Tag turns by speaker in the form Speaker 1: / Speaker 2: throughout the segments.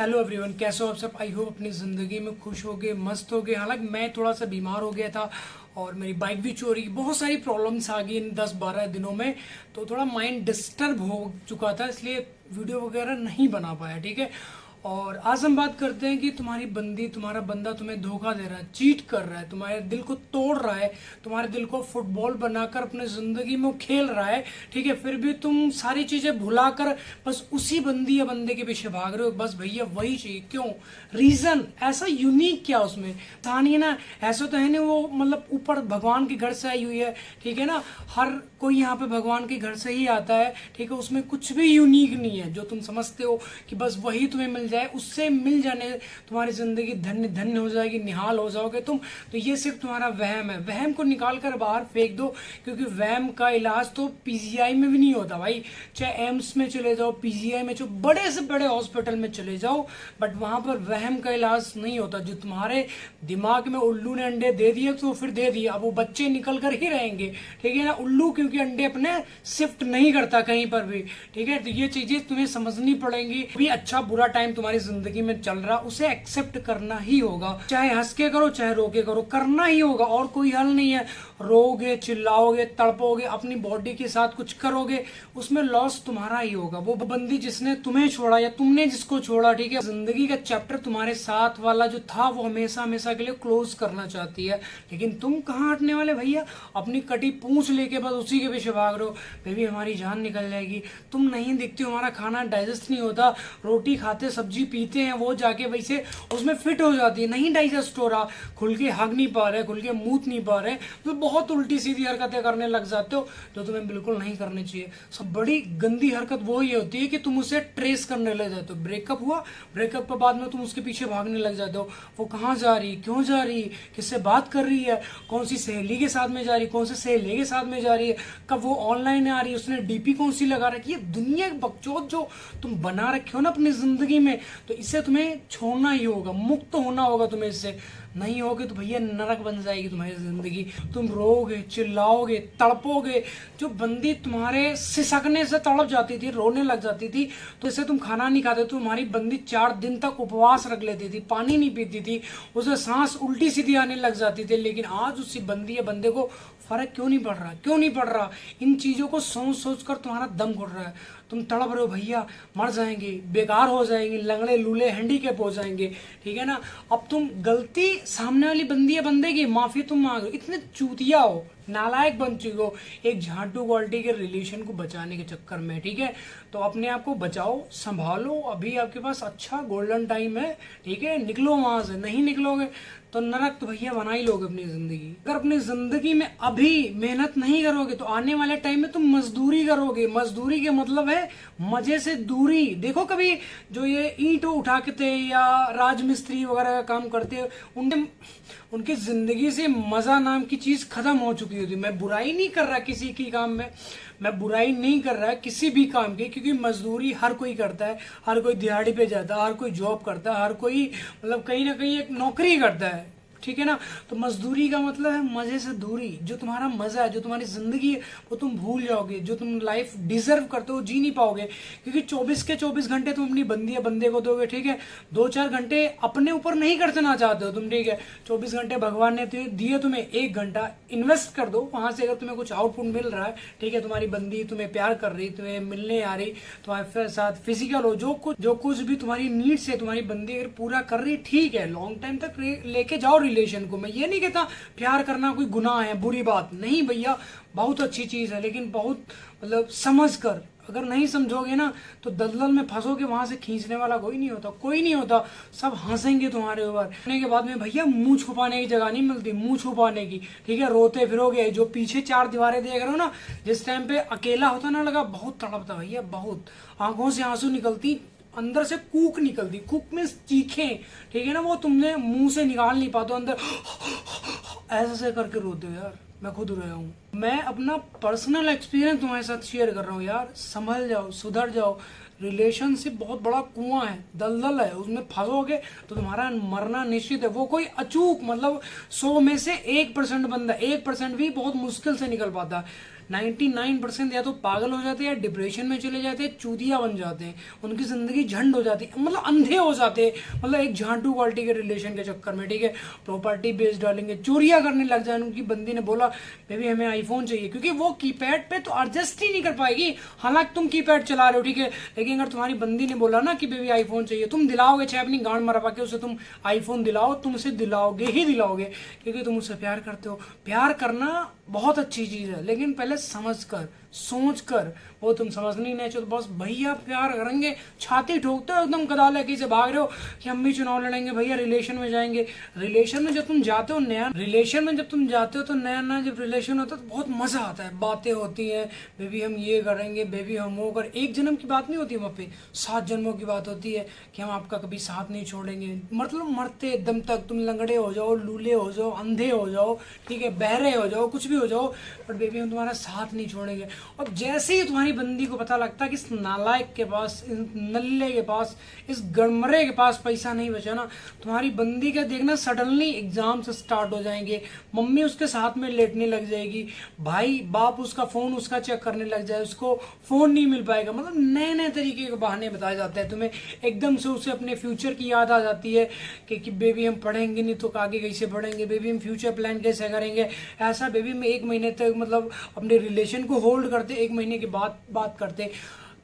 Speaker 1: Hello everyone, कैसे हो आप सब। आई होप अपनी ज़िंदगी में खुश हो गए, मस्त हो गए। हालांकि मैं थोड़ा सा बीमार हो गया था और मेरी बाइक भी चोरी, बहुत सारी प्रॉब्लम्स आ गई इन 10-12 दिनों में। तो थोड़ा माइंड डिस्टर्ब हो चुका था, इसलिए वीडियो वगैरह नहीं बना पाया। ठीक है, और आज हम बात करते हैं कि तुम्हारी बंदी, तुम्हारा बंदा तुम्हें धोखा दे रहा है, चीट कर रहा है, तुम्हारे दिल को तोड़ रहा है, तुम्हारे दिल को फुटबॉल बनाकर अपने ज़िंदगी में खेल रहा है। ठीक है, फिर भी तुम सारी चीज़ें भुलाकर बस उसी बंदी या बंदे के पीछे भाग रहे हो। बस भैया वही चाहिए, क्यों, रीज़न ऐसा यूनिक क्या उसमें कहानी है ना। ऐसा तो है नहीं वो मतलब ऊपर भगवान के घर से आई हुई है। ठीक है ना, हर कोई यहाँ पे भगवान के घर से ही आता है। ठीक है, उसमें कुछ भी यूनिक नहीं है जो तुम समझते हो कि बस वही तुम्हें मिल जाए, उससे मिल जाने तुम्हारी जिंदगी धन्य धन्य हो जाएगी, निहाल हो जाओगे तुम। तो ये सिर्फ तुम्हारा वहम है। वहम को निकाल कर बाहर फेंक दो, क्योंकि वहम का इलाज तो पीजीआई में भी नहीं होता भाई। चाहे एम्स में चले जाओ, पीजीआई में, जो बड़े से बड़े हॉस्पिटल में चले जाओ, बट वहां पर वहम का इलाज नहीं होता। जो तुम्हारे दिमाग में उल्लू ने अंडे दे दिए तो फिर दे दिए, अब वो बच्चे निकल कर ही रहेंगे। ठीक है ना, उल्लू क्योंकि अंडे अपने शिफ्ट नहीं करता कहीं पर भी। ठीक है, तो ये चीजें तुम्हें समझनी पड़ेंगी। भी अच्छा बुरा टाइम तुम्हारी जिंदगी में चल रहा, उसे एक्सेप्ट करना ही होगा। चाहे हंस के करो, चाहे रो के करो, करना ही होगा, और कोई हल नहीं है। रोगे, चिल्लाओगे, तड़पोगे, अपनी बॉडी के साथ कुछ करोगे, उसमें लॉस तुम्हारा ही होगा। वो बंदी जिसने तुम्हें छोड़ा या तुमने जिसको छोड़ा, ठीक है, जिंदगी का चैप्टर तुम्हारे साथ वाला जो था वो हमेशा हमेशा के लिए क्लोज करना चाहती है। लेकिन तुम कहाँ हटने वाले भैया, अपनी कटी पूंछ लेके बस उसी के पीछे भाग रहे हो। बेबी हमारी जान निकल जाएगी, तुम नहीं दिखती हो, हमारा खाना डाइजेस्ट नहीं होता, रोटी खाते सब्जी पीते हैं, वो जाके वैसे उसमें फिट हो जाती है, नहीं डाइजेस्ट हो रहा, खुल के हग नहीं पा रहे, खुल के मूत नहीं पा रहे, तो बहुत उल्टी सीधी हरकतें करने लग जाते हो जो तुम्हें बिल्कुल नहीं करनी चाहिए। सब बड़ी गंदी हरकत वो ये होती है कि तुम उसे ट्रेस करने लग जाते हो। ब्रेकअप हुआ, ब्रेकअप के बाद में तुम उसके पीछे भागने लग जाते हो। वो कहाँ जा रही, क्यों जा रही, किससे बात कर रही है, कौन सी सहेली के साथ में जा रही, कौन से सहेली के साथ में जा रही है, कब वो ऑनलाइन आ रही है, उसने डीपी कौन सी लगा रखी है। दुनिया की बकचोद जो तुम बना रखे हो ना अपनी जिंदगी में, तो इसे तुम्हें छोड़ना ही होगा, मुक्त होना होगा तुम्हें इससे। नहीं होगे तो भैया नरक बन जाएगी तुम्हारी जिंदगी। तुम रोगे, चिल्लाओगे, तड़पोगे। जो बंदी तुम्हारे सिसकने से तड़प जाती थी, रोने लग जाती थी, तो इससे तुम खाना नहीं खाते, तो तुम्हारी बंदी 4 दिन तक उपवास रख लेती थी, पानी नहीं पीती थी, उसे सांस उल्टी सीधी आने लग जाती थी। लेकिन आज उसी बंदी या बंदे को फर्क क्यों नहीं पड़ रहा, क्यों नहीं पड़ रहा। इन चीजों को सोच सोच कर तुम्हारा दम घुट रहा है। तुम तड़प रहे हो भैया, मर जाएंगे, बेकार हो जाएंगे, लंगड़े लूले हैंडीकैप हो जाएंगे। ठीक है ना, अब तुम गलती सामने वाली बंदी या बंदे की, माफी तुम मांग रहे हो, इतने चूतिया हो, नालायक बन चुके हो एक झांटू क्वालिटी के रिलेशन को बचाने के चक्कर में। ठीक है, तो अपने आप को बचाओ, संभालो, अभी आपके पास अच्छा गोल्डन टाइम है। ठीक है, निकलो वहां से। नहीं निकलोगे तो नरक तो भैया बना ही लोगे अपनी जिंदगी। अगर अपनी जिंदगी में अभी मेहनत नहीं करोगे तो आने वाले टाइम में तुम मजदूरी करोगे। मजदूरी के मतलब है मजे से दूरी। देखो कभी जो ये ईंट उठाते थे या राजमिस्त्री वगैरह का काम करते, उनकी जिंदगी से मजा नाम की चीज खत्म हो चुकी होती। मैं बुराई नहीं कर रहा किसी की काम में, मैं बुराई नहीं कर रहा किसी भी काम की, क्योंकि मजदूरी हर कोई करता है, हर कोई दिहाड़ी पे जाता है, हर कोई जॉब करता है, हर कोई मतलब कहीं ना कहीं एक नौकरी करता है। ठीक है ना, तो मजदूरी का मतलब है मजे से दूरी। जो तुम्हारा मजा है, जो तुम्हारी जिंदगी है, वो तुम भूल जाओगे। जो तुम लाइफ डिजर्व करते हो जी नहीं पाओगे, क्योंकि 24 के 24 घंटे तुम अपनी बंदी या बंदे को दोगे। ठीक है, 2-4 घंटे अपने ऊपर नहीं खर्चना चाहते हो तुम। ठीक है, 24 घंटे भगवान ने दिए तुम्हें, 1 घंटा इन्वेस्ट कर दो वहां से। अगर तुम्हें कुछ आउटपुट मिल रहा है, ठीक है, तुम्हारी बंदी तुम्हें प्यार कर रही, तुम्हें मिलने आ रही, तुम्हारे साथ फिजिकल हो, जो कुछ भी तुम्हारी नीड्स है तुम्हारी बंदी अगर पूरा कर रही, ठीक है, लॉन्ग टाइम तक लेके जाओ रिलेशन को। मैं ये नहीं कहता प्यार करना कोई गुनाह है, बुरी बात नहीं भैया, बहुत अच्छी चीज है, लेकिन बहुत मतलब समझ कर। अगर नहीं समझोगे ना तो दलदल में फंसोगे, वहां से खींचने वाला कोई नहीं होता, कोई नहीं होता। सब हंसेंगे तुम्हारे ऊपर। के बाद में भैया मुंह छुपाने की जगह नहीं मिलती, मुंह छुपाने की। ठीक है, रोते फिरोगे, जो पीछे 4 दीवारें देख रहे हो ना, जिस टाइम पे अकेला होता ना, लगा बहुत तड़पता भैया, बहुत आंखों से आंसू निकलती, अंदर से कूक निकलती। कूक में चीखें, ठीक है ना, वो तुमने मुंह से निकाल नहीं पाते, अंदर ऐसे करके रोते हो यार। मैं खुद रोया हूँ। मैं अपना पर्सनल एक्सपीरियंस तुम्हारे साथ शेयर कर रहा हूँ यार। संभल जाओ, सुधर जाओ। रिलेशनशिप बहुत बड़ा कुआं है, दलदल है, उसमें फंसोगे तो तुम्हारा मरना निश्चित है। वो कोई अचूक मतलब 100 में से 1% बंदा, 1% भी बहुत मुश्किल से निकल पाता है। 99% या तो पागल हो जाते हैं या डिप्रेशन में चले जाते हैं, चूतिया बन जाते हैं, उनकी जिंदगी झंड हो जाती है, मतलब अंधे हो जाते हैं, मतलब एक झांटू क्वालिटी के रिलेशन के चक्कर में, ठीक है, प्रॉपर्टी बेस डालेंगे, चोरियां करने लग जाए। उनकी बंदी ने बोला बेबी हमें आईफोन चाहिए, क्योंकि वो कीपैड पे तो एडजस्ट ही नहीं कर पाएगी, हालांकि तुम कीपैड चला रहे हो, ठीक है, लेकिन अगर तुम्हारी बंदी ने बोला ना कि बेबी आईफोन चाहिए, तुम दिलाओगे, चाहे अपनी गांड मरा के उसे तुम आईफोन दिलाओ, तुम उसे दिलाओगे ही दिलाओगे, क्योंकि तुम उससे प्यार करते हो। प्यार करना बहुत अच्छी चीज है, लेकिन पहले समझ कर सोच कर, वो तुम समझनी नहीं चाहिए, तो बस भैया प्यार करेंगे, छाती ठोकते हो एकदम कदाले की से भाग रहे हो कि हम भी चुनाव लड़ेंगे भैया, रिलेशन में जाएंगे। रिलेशन में जब तुम जाते हो नया, रिलेशन में जब तुम जाते हो तो नया नया जब रिलेशन होता है तो बहुत मजा आता है, बातें होती हैं, बेबी हम ये करेंगे, बेबी हम वो कर, एक जन्म की बात नहीं होती वहाँ पे, 7 जन्मों की बात होती है कि हम आपका कभी साथ नहीं छोड़ेंगे, मतलब मरते दम तक, तुम लंगड़े हो जाओ, लूले हो जाओ, अंधे हो जाओ, ठीक है, बहरे हो जाओ, कुछ भी हो जाओ, पर बेबी हम तुम्हारा साथ नहीं छोड़ेंगे। और जैसे ही तुम्हारी बंदी को पता लगता है कि इस नालायक के पास, इस नल्ले के पास, इस गड़मरे के पास पैसा नहीं बचा ना, तुम्हारी बंदी का देखना सडनली एग्जाम से स्टार्ट हो जाएंगे, मम्मी उसके साथ में लेटने लग जाएगी, भाई बाप उसका फोन उसका चेक करने लग जाए, उसको फोन नहीं मिल पाएगा, मतलब नए नए तरीके के बहाने बताए जाते हैं तुम्हें, एकदम से उसे अपने फ्यूचर की याद आ जाती है कि बेबी हम पढ़ेंगे नहीं तो आगे कैसे बढ़ेंगे, बेबी हम फ्यूचर प्लान कैसे करेंगे, ऐसा बेबी में 1 महीने तक मतलब अपने रिलेशन को होल्ड करते, 1 महीने के बाद बात करते,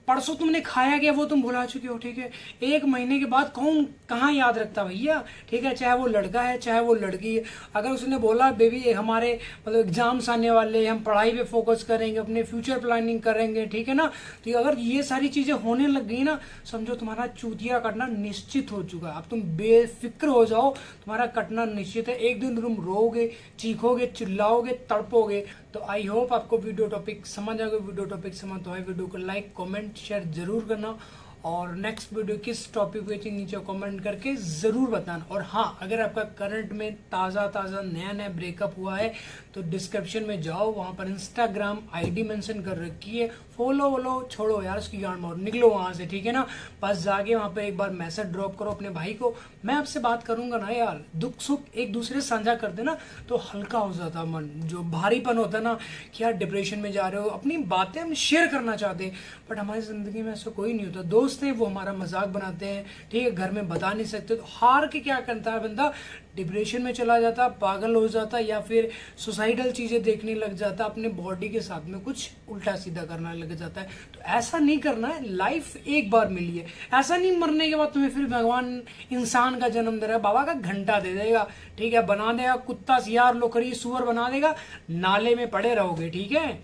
Speaker 1: परसों तुमने खाया गया वो तुम भुला चुके हो, ठीक है, 1 महीने के बाद कौन कहाँ याद रखता भैया, ठीक है, चाहे वो लड़का है चाहे वो लड़की है। अगर उसने बोला बेबी हमारे मतलब एग्जाम्स आने वाले, हम पढ़ाई पे फोकस करेंगे, अपने फ्यूचर प्लानिंग करेंगे, ठीक है ना, तो अगर ये सारी चीजें होने लग गई ना, समझो तुम्हारा चूतिया कटना निश्चित हो चुका है, अब तुम बेफिक्र हो जाओ, तुम्हारा कटना निश्चित है, एक दिन तुम रोओगे, चीखोगे, चिल्लाओगे, तड़पोगे। तो आई होप आपको वीडियो टॉपिक समझ आ गया, वीडियो टॉपिक समझ तो वीडियो को लाइक कमेंट शेयर जरूर करना, और नेक्स्ट वीडियो किस टॉपिक पे नीचे कमेंट करके ज़रूर बताना। और हाँ, अगर आपका करंट में ताज़ा नया नया ब्रेकअप हुआ है तो डिस्क्रिप्शन में जाओ, वहाँ पर इंस्टाग्राम आईडी मेंशन कर रखी है, फॉलो वॉलो छोड़ो यार उसकी गांड मारो, निकलो वहाँ से, ठीक है ना, बस जाके वहाँ पर एक बार मैसेज ड्रॉप करो अपने भाई को, मैं आपसे बात करूंगा ना यार, दुख सुख एक दूसरे साझा कर देना तो हल्का हो जाता मन, जो भारीपन होता ना कि यार डिप्रेशन में जा रहे हो, अपनी बातें हम शेयर करना चाहते हैं, बट हमारी ज़िंदगी में ऐसा कोई नहीं होता, दोस्त हैं वो हमारा मजाक बनाते हैं, ठीक है, घर में बता नहीं सकते, तो हार के क्या करता है बंदा, डिप्रेशन में चला जाता, पागल हो जाता, या फिर सुसाइडल चीज़ें देखने लग जाता, अपने बॉडी के साथ में कुछ उल्टा सीधा करने लग जाता है। तो ऐसा नहीं करना है, लाइफ एक बार मिली है, ऐसा नहीं मरने के बाद तुम्हें फिर भगवान इंसान का जन्म दे रहा है, बाबा का घंटा दे देगा, ठीक है, बना देगा कुत्ता, सियार, लोकरी, सुअर बना देगा, नाले में पड़े रहोगे, ठीक है।